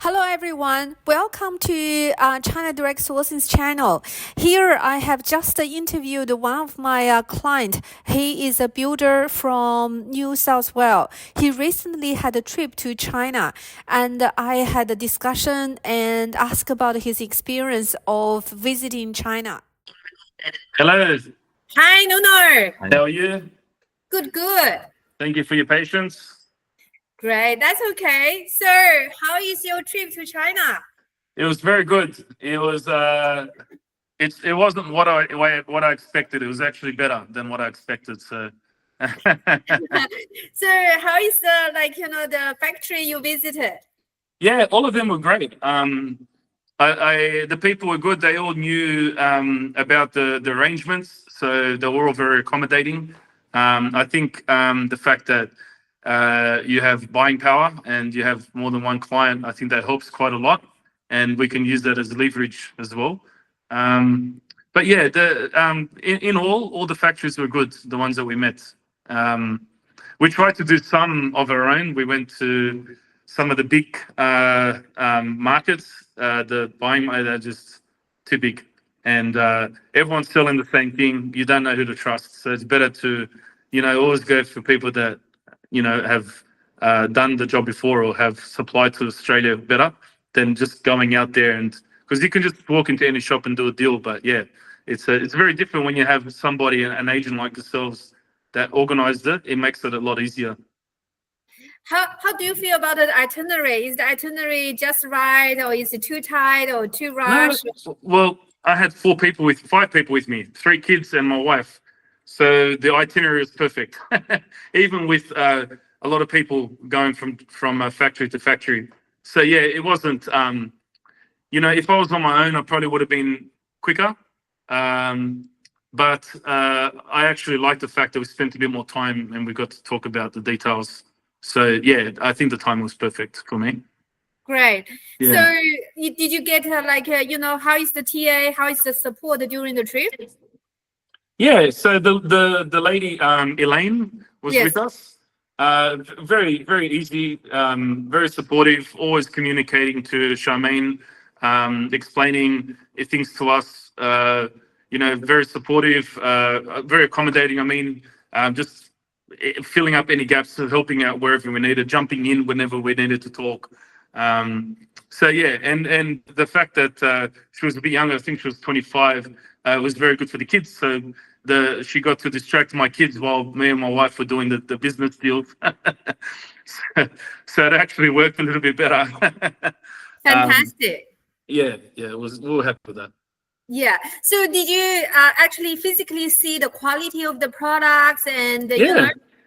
Hello everyone, welcome to Chinadirect Sourcing's channel. Here I have just interviewed one of my client. He is a builder from New South Wales. He recently had a trip to China and I had a discussion and asked about his experience of visiting China. Hello, Hi, Nuno. how are you? Good. Thank you for your patience. Great, that's okay. So, how is your trip to China? It was very good. It wasn't what I expected. It was actually better than what I expected. So So, how is the factory you visited? yeah, all of them were great. The people were good. They all knew about the arrangements, so they were all very accommodating. I think the fact that you have buying power and you have more than one client, I think that helps quite a lot, and we can use that as leverage as well. But yeah, in all the factories were good. The ones that we met, we tried to do some of our own. We went to some of the big markets. The buying they're just too big, and everyone's selling the same thing. You don't know who to trust, so it's better to, always go for people that have done the job before or have supplied to Australia better than just going out there, and because you can just walk into any shop and do a deal. But yeah, it's very different when you have somebody, an agent like yourselves, that organized it. It makes it a lot easier. How do you feel about the itinerary? Is the itinerary just right, or is it too tight or too rushed? No, well, I had five people with me, 3 kids and my wife. So the itinerary is perfect, even with a lot of people going from factory to factory. So yeah, it wasn't. If I was on my own, I probably would have been quicker. But I actually like the fact that we spent a bit more time and we got to talk about the details. So yeah, I think the time was perfect for me. Great. Yeah. So, did you get how is the TA? How is the support during the trip? Yeah, so the lady Elaine was Yes. with us. Very very easy, very supportive, always communicating to Charmaine, explaining things to us. Very supportive, very accommodating. I mean, just filling up any gaps, helping out wherever we needed, jumping in whenever we needed to talk. So yeah, and the fact that she was a bit younger, I think she was 25, was very good for the kids. So she got to distract my kids while me and my wife were doing the business deals. So it actually worked a little bit better. Fantastic. Yeah, we were happy with that. Yeah. So, did you actually physically see the quality of the products and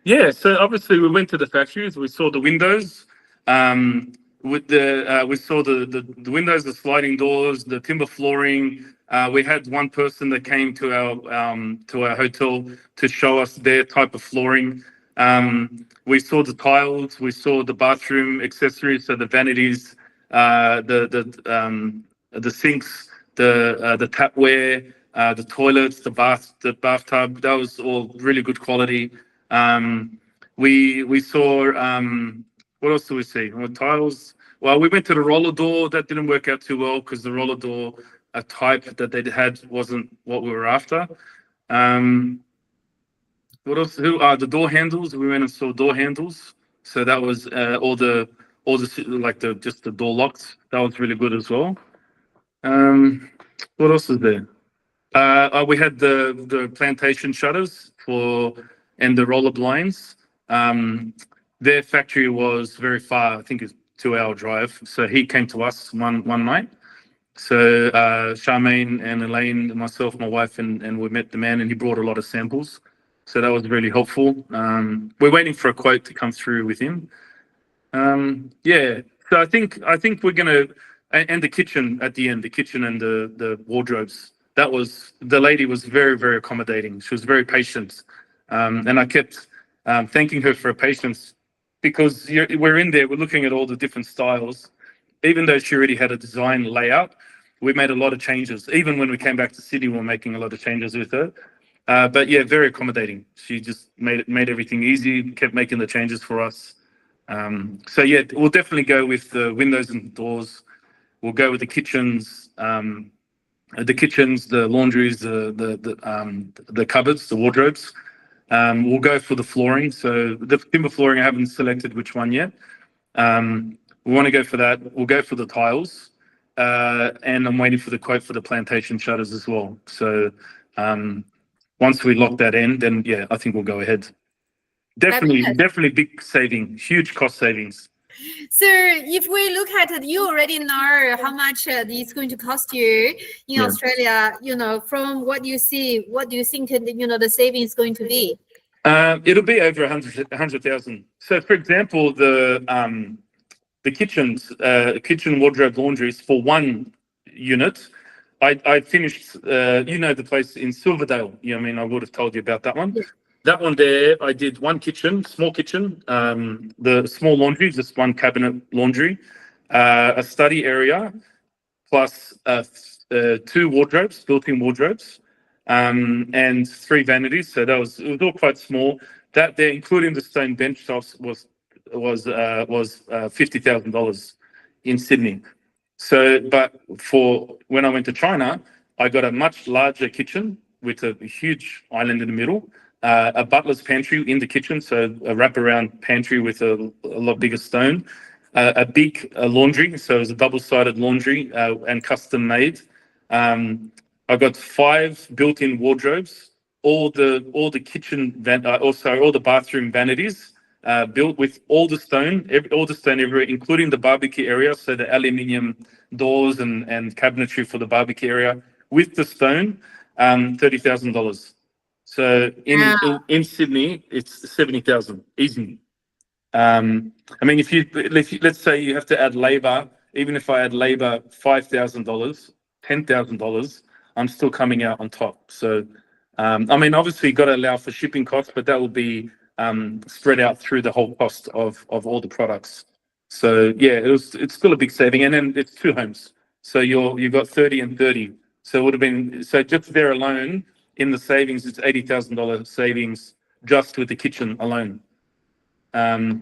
Yeah. So obviously we went to the factories. We saw the windows. We saw the windows, the sliding doors, the timber flooring. We had one person that came to our hotel to show us their type of flooring. We saw the tiles. We saw the bathroom accessories, so the vanities, the sinks, the tapware, the toilets, the bathtub. That was all really good quality. We saw what else do we see? Well, tiles. Well, we went to the roller door. That didn't work out too well because the roller door, a type that they had, wasn't what we were after. What else? The door handles? We went and saw door handles. So that was just the door locks. That was really good as well. What else is there? We had the plantation shutters and the roller blinds. Their factory was very far. I think it's 2-hour drive. So he came to us one night. So Charmaine and Elaine, and myself, my wife, and we met the man, and he brought a lot of samples. So that was really helpful. We're waiting for a quote to come through with him. Yeah. So I think we're gonna, and the kitchen at the end, the kitchen and the wardrobes. The lady was very very accommodating. She was very patient, and I kept thanking her for her patience because we're in there, we're looking at all the different styles. Even though she already had a design layout, we made a lot of changes. Even when we came back to Sydney, we were making a lot of changes with her. But yeah, very accommodating. She just made everything easy, kept making the changes for us. So yeah, we'll definitely go with the windows and doors. We'll go with the kitchens, the laundries, the cupboards, the wardrobes. We'll go for the flooring. So the timber flooring, I haven't selected which one yet. We want to go for that. We'll go for the tiles, and I'm waiting for the quote for the plantation shutters as well. So once we lock that in, then yeah, I think we'll go ahead. Definitely big saving, huge cost savings. So if we look at it, you already know how much it's going to cost you in Australia. From what you see, what do you think the saving is going to be? It'll be over 100,000. So for example, the kitchen wardrobe laundries for one unit, I finished, the place in Silverdale. I would have told you about that one. Yeah. That one there, I did one kitchen, small kitchen, the small laundry, just one cabinet laundry, a study area, plus 2 wardrobes, built-in wardrobes, and 3 vanities. So it was all quite small. That there, including the stone bench tops, was $50,000 in Sydney. So, but for when I went to China, I got a much larger kitchen with a huge island in the middle, a butler's pantry in the kitchen, so a wraparound pantry with a lot bigger stone, a big laundry, so it was a double-sided laundry and custom made. I got 5 built-in wardrobes, all the kitchen all the bathroom vanities. Built with all the stone everywhere, including the barbecue area. So the aluminium doors and cabinetry for the barbecue area with the stone, $30,000. So in Sydney, it's 70,000 easy. If let's say you have to add labor, even if I add labor $5,000, $10,000, I'm still coming out on top. So, obviously, you've got to allow for shipping costs, but that will be spread out through the whole cost of all the products. So yeah, it's still a big saving, and then it's 2 homes, so you've got 30 and 30. So it would have been, so just there alone in the savings, it's $80,000 savings just with the kitchen alone.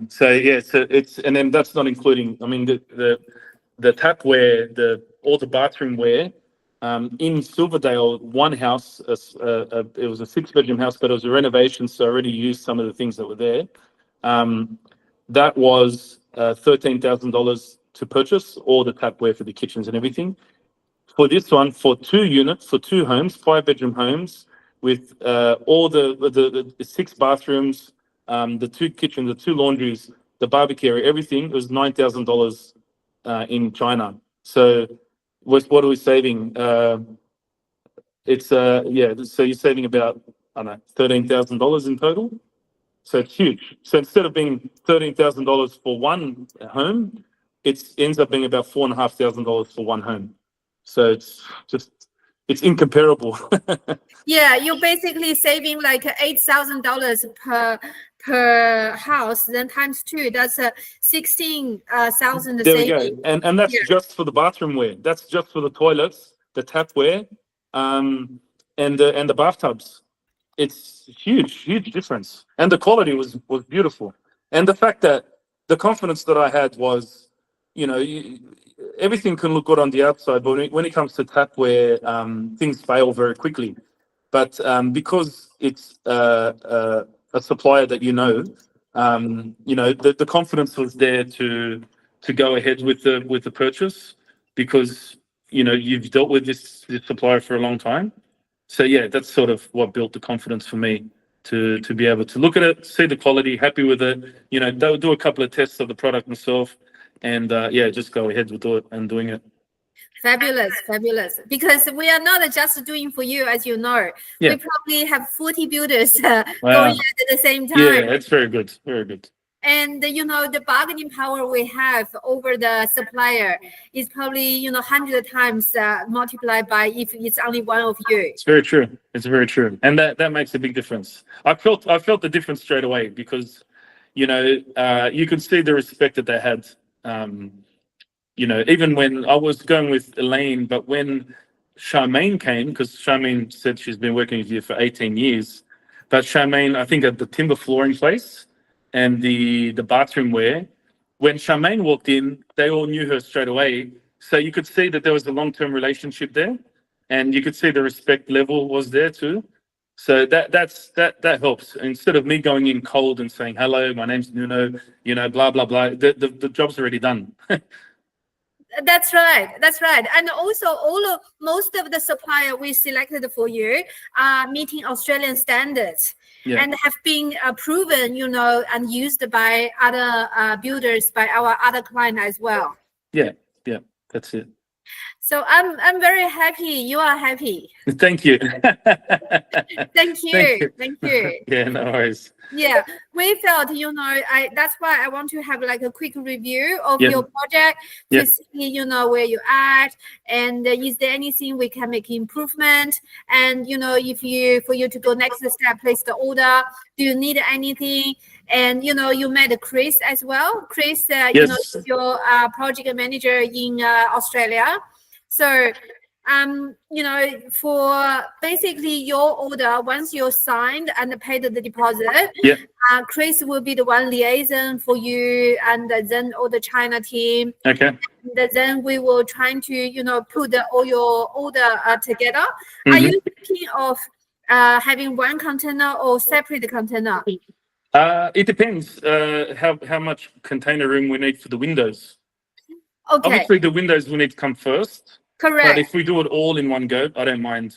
So yeah, it's and then that's not including, the tapware, all the bathroom wear. In Silverdale, one house, it was a 6-bedroom house, but it was a renovation, so I already used some of the things that were there. That was $13,000 to purchase all the tapware for the kitchens and everything. For this one, for 2 units, for 2 homes, 5-bedroom homes, with all the 6 bathrooms, the 2 kitchens, the 2 laundries, the barbecue area, everything, it was $9,000 in China. So what are we saving? So you're saving about, I don't know, $13,000 in total. So it's huge. So instead of being $13,000 for one home, it ends up being about $4,500 for one home. So it's incomparable. Yeah, you're basically saving like $8,000 per house, then times 2, that's 16,000 There we saving. go. And that's just for the bathroom wear. That's just for the toilets, the tapware, and the bathtubs. It's huge difference. And the quality was beautiful. And the fact that the confidence that I had was, everything can look good on the outside, but when it comes to tapware, things fail very quickly. But because it's a supplier that the confidence was there to go ahead with the purchase, because you've dealt with this supplier for a long time. So yeah, that's sort of what built the confidence for me to be able to look at it, see the quality, happy with it. They'll do a couple of tests of the product myself, and just go ahead with it and doing it. Fabulous. Because we are not just doing for you, as you know. Yeah. We probably have 40 builders going at the same time. Yeah, it's very good. Very good. And the bargaining power we have over the supplier is probably 100 times multiplied by if it's only one of you. It's very true. And that makes a big difference. I felt the difference straight away, because you could see the respect that they had. Even when I was going with Elaine, but when Charmaine came, because Charmaine said she's been working with you for 18 years, but Charmaine, I think, at the timber flooring place and the bathroom wear, when Charmaine walked in, they all knew her straight away. So you could see that there was a long-term relationship there, and you could see the respect level was there too. So that helps. Instead of me going in cold and saying, hello, my name's Nuno, blah, blah, blah, the job's already done. That's right. And also most of the supplier we selected for you are meeting Australian standards and have been proven, and used by other builders, by our other client as well. Yeah, that's it. So I'm very happy. You are happy. Thank you. Thank you. Yeah, no worries. Yeah, we felt, that's why I want to have like a quick review of your project to see, where you're at, and is there anything we can make improvement, and for you to go next step, place the order. Do you need anything? And you met Chris as well. Chris, your project manager in Australia. So for basically your order, once you're signed and paid the deposit, Chris will be the one liaison for you, and then all the China team. Okay. And then we will try to, put all your order together. Are you thinking of having one container or separate container? It depends how much container room we need for the windows. Okay. Obviously, the windows will need to come first. Correct. But if we do it all in one go, I don't mind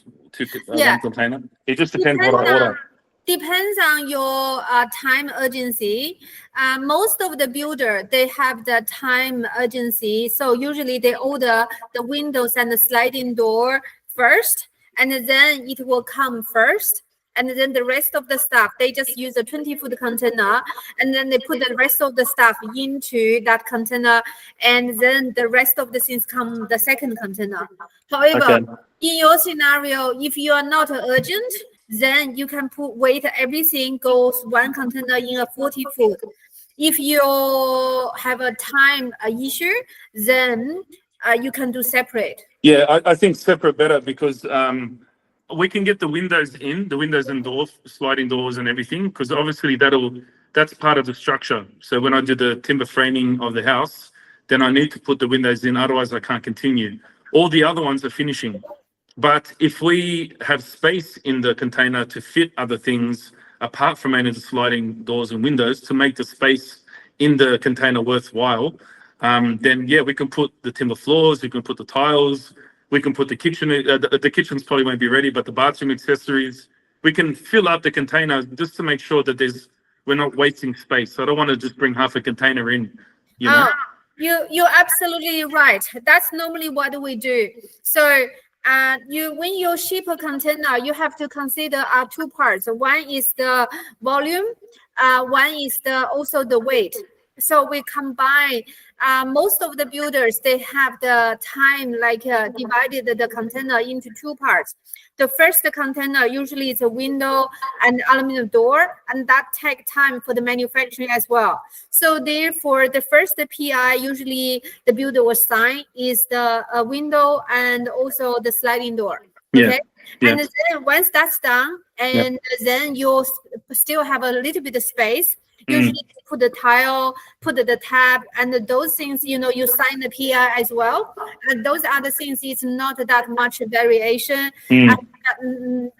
one container. It just depends what I order. Depends on your time urgency. Most of the builder, they have the time urgency. So usually they order the windows and the sliding door first, and then it will come first. And then the rest of the stuff, they just use a 20-foot container, and then they put the rest of the stuff into that container, and then the rest of the things come the second container. However, in your scenario, if you are not urgent, then you can wait everything goes one container in a 40-foot. If you have a time issue, then you can do separate. Yeah, I think separate better, because we can get the windows and doors, sliding doors and everything, because obviously that's part of the structure. So when I do the timber framing of the house, then I need to put the windows in, otherwise I can't continue. All the other ones are finishing. But if we have space in the container to fit other things apart from any of the sliding doors and windows to make the space in the container worthwhile, then we can put the timber floors, we can put the tiles, we can put the kitchen. The kitchens probably won't be ready, but the bathroom accessories, we can fill up the container just to make sure that we're not wasting space. So I don't want to just bring half a container in. You're absolutely right. That's normally what we do. So when you ship a container, you have to consider two parts. One is the volume, one is also the weight. So we combine. Most of the builders, they have the time divided the container into two parts. The first container usually is a window and aluminum door, and that takes time for the manufacturing as well. So therefore, the first PI usually the builder will sign is the window and also the sliding door. Okay. And then once that's done, and then you'll still have a little bit of space. Usually put the tile, put the tab, and those things, you sign the PI as well. And those other things, it's not that much variation.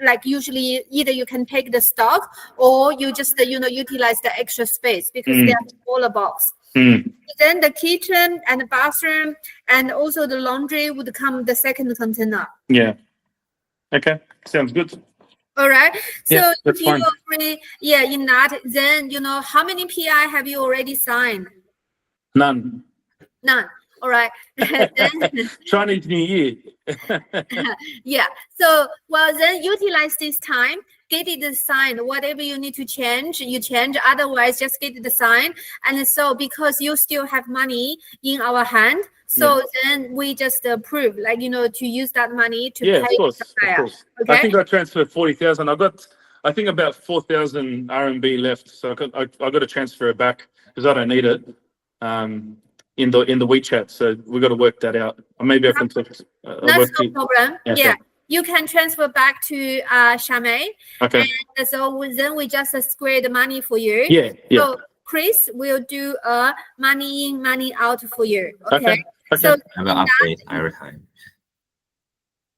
Like usually either you can take the stock or you just, utilize the extra space because they are smaller box. Then the kitchen and the bathroom and also the laundry would come the second container. Yeah. Okay. Sounds good. All right. So if you fine. agree, in that, then how many PI have you already signed? None. All right. Chinese New Year. So then utilize this time, get it signed. Whatever you need to change, you change. Otherwise, just get it signed. And so because you still have money in our hand, so then we just approve, to use that money to pay the supplier. Of course. Okay? I think I transferred 40,000. I've got, I think, about 4,000 RMB left. So I got to transfer it back because I don't need it in the WeChat. So we've got to work that out. Or maybe I can talk. That's no problem. Yeah. You can transfer back to Charmaine. Okay. And so then we just square the money for you. Yeah. So Chris will do a money in, money out for you. Okay. Okay. So I will update every time.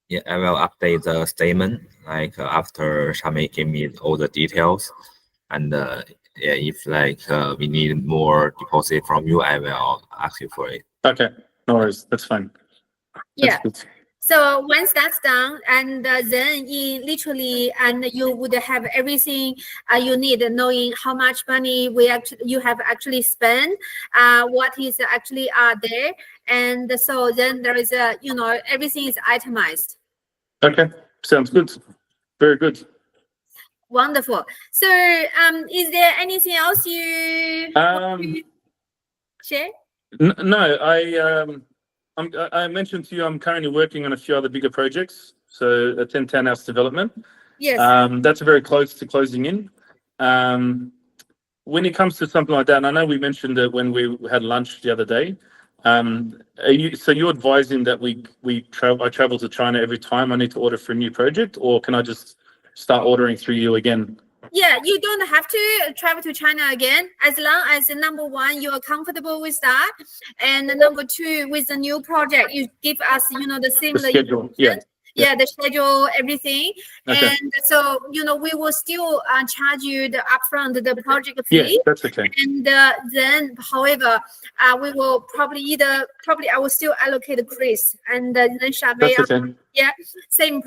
Yeah, I will update the statement like after Shami give me all the details, and yeah, if like we need more deposit from you, I will ask you for it. Okay. No worries. That's fine. yeah. That's good. So once that's done, and then in literally, and you would have everything you need, knowing how much money you have actually spent, what is actually there, and so then there is a everything is itemized. Okay. Sounds good. Very good. Wonderful. So is there anything else you want to share? No, I mentioned to you I'm currently working on a few other bigger projects. So a 10 townhouse development. Yes. That's very close to closing in. When it comes to something like that, and I know we mentioned it when we had lunch the other day. So you're advising that I travel to China every time I need to order for a new project, or can I just start ordering through you again? Yeah, you don't have to travel to China again, as long as number one, you are comfortable with that, and number two, with the new project, you give us, the similar The schedule, yeah. Yeah, the schedule, everything. Okay. And so, we will still charge you the upfront, the project Yeah, fee. that's okay. And then, however, we will probably I will still allocate Chris and then Xavier. That's okay. Yeah, same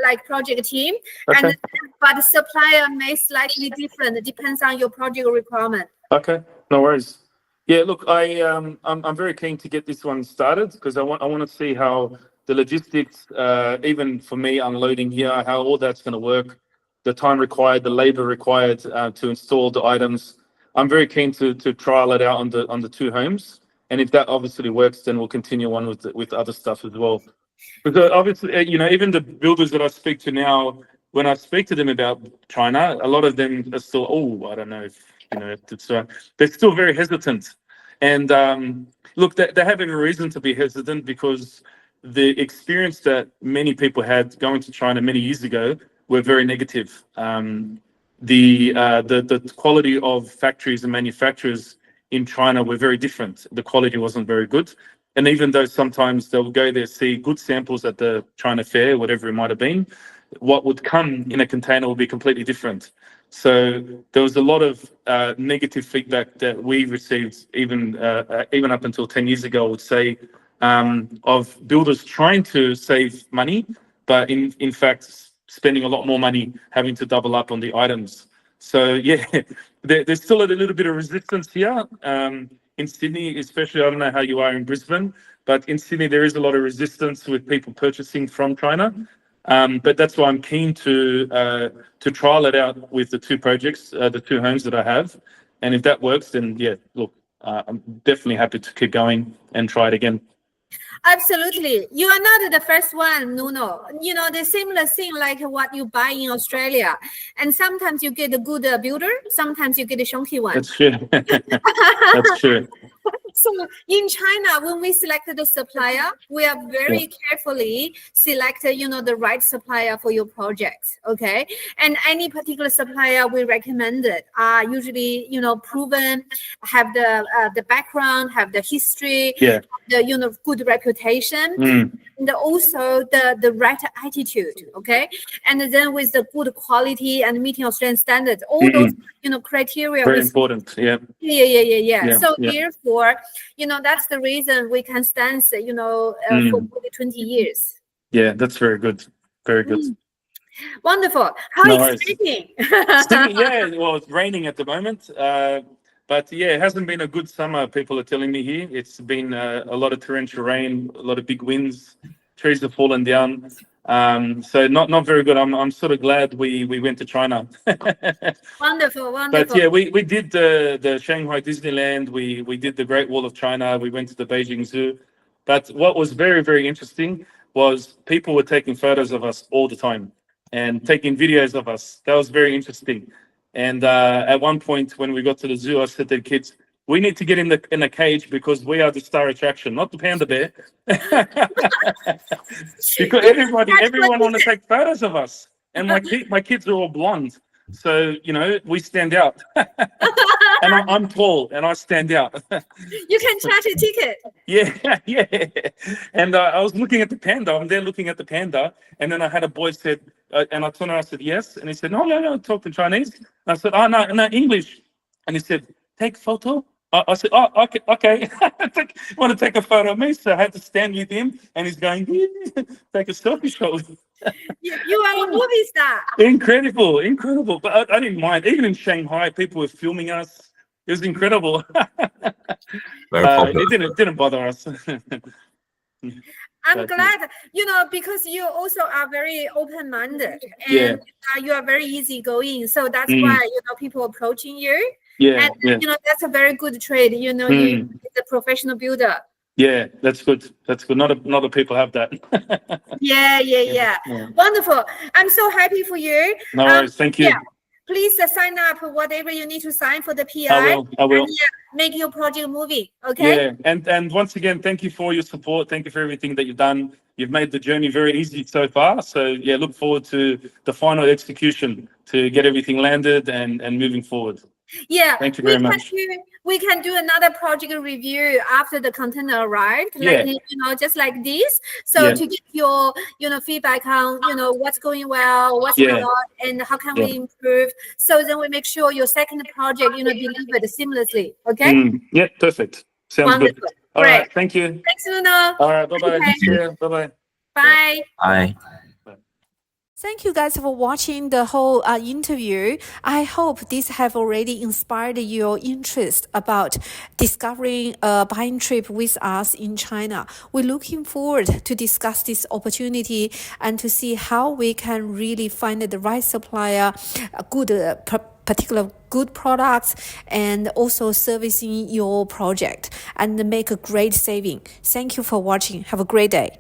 like project team. Okay. And but the supplier may slightly different. It depends on your project requirement. Okay, no worries. Yeah, look, I'm very keen to get this one started because I want to see how the logistics, even for me unloading here, how all that's going to work, the time required, the labor required to install the items. I'm very keen to trial it out on the two homes, and if that obviously works, then we'll continue on with other stuff as well. Because obviously, even the builders that I speak to now, when I speak to them about China, a lot of them are still, I don't know if it's they're still very hesitant. And look, they have every reason to be hesitant because the experience that many people had going to China many years ago were very negative. The quality of factories and manufacturers in China were very different. The quality wasn't very good. And even though sometimes they'll go there, see good samples at the China fair, whatever it might have been, what would come in a container will be completely different. So there was a lot of negative feedback that we received even up until 10 years ago, I would say, of builders trying to save money, but in fact, spending a lot more money, having to double up on the items. So yeah, there's still a little bit of resistance here. In Sydney, especially, I don't know how you are in Brisbane, but in Sydney, there is a lot of resistance with people purchasing from China. But that's why I'm keen to trial it out with the two projects, the two homes that I have. And if that works, then yeah, look, I'm definitely happy to keep going and try it again. Absolutely. You are not the first one, Nuno. The similar thing like what you buy in Australia. And sometimes you get a good builder, sometimes you get a shonky one. That's true. That's true. So in China, when we select the supplier, we are very carefully select, the right supplier for your projects. Okay. And any particular supplier we recommended are usually, proven, have the background, have the history, the, good reputation, and also the right attitude. Okay. And then with the good quality and meeting Australian standards, all those, criteria. Very important. Yeah. Yeah. So therefore, that's the reason we can stand, for more than 20 years. Yeah, that's very good. Very good. Wonderful. How exciting. Yeah, well, it's raining at the moment. But yeah, it hasn't been a good summer, people are telling me here. It's been a lot of torrential rain, a lot of big winds, trees have fallen down. So not very good. I'm sort of glad we went to China. Wonderful. But yeah, we did the Shanghai Disneyland, we did the Great Wall of China, we went to the Beijing Zoo. But what was very, very interesting was people were taking photos of us all the time and taking videos of us. That was very interesting. And at one point when we got to the zoo, I said to the kids, we need to get in a cage because we are the star attraction, not the panda bear. Because everyone want to take photos of us. And my kids are all blonde. So, you know, we stand out. And I'm tall and I stand out. You can charge a ticket. Yeah, yeah. And I was looking at the panda. I'm there looking at the panda. And then I had a boy said, and I turned around, I said, yes. And he said, no, no, no, talk in Chinese. And I said, oh, no, no, English. And he said, take photo. I said, oh, okay, okay. Want to take a photo of me? So I had to stand with him and he's going, take a selfie shot. You are a movie star. Incredible, incredible. But I didn't mind. Even in Shanghai, people were filming us. It was incredible. Very popular. It didn't bother us. I'm glad, you know, because you also are very open-minded Yeah. and you are very easygoing. So that's why, you know, people approaching you. Yeah, And, yeah. you know, that's a very good trade. You know, you're a professional builder. Yeah, that's good. That's good. Not a lot of people have that. Yeah. Wonderful. I'm so happy for you. No worries. Thank you. Yeah. Please sign up whatever you need to sign for the PI. I will. And, make your project moving. Okay. Yeah, and once again, thank you for your support. Thank you for everything that you've done. You've made the journey very easy so far. So yeah, look forward to the final execution to get everything landed and moving forward. Yeah. Thank you very much. We can do another project review after the container arrived, like, you know, just like this. So to get your, you know, feedback on, you know, what's going well, what's not, and how can we improve. So then we make sure your second project, you know, delivered seamlessly. Okay. Yeah, perfect. Sounds Wonderful. good. All right. Thank you. Thanks, Nuno. All right. Bye bye. Okay. Yeah. Bye bye. Bye. Bye. Thank you guys for watching the whole interview. I hope this have already inspired your interest about discovering a buying trip with us in China. We're looking forward to discuss this opportunity and to see how we can really find the right supplier, good particular good products, and also servicing your project and make a great saving. Thank you for watching. Have a great day.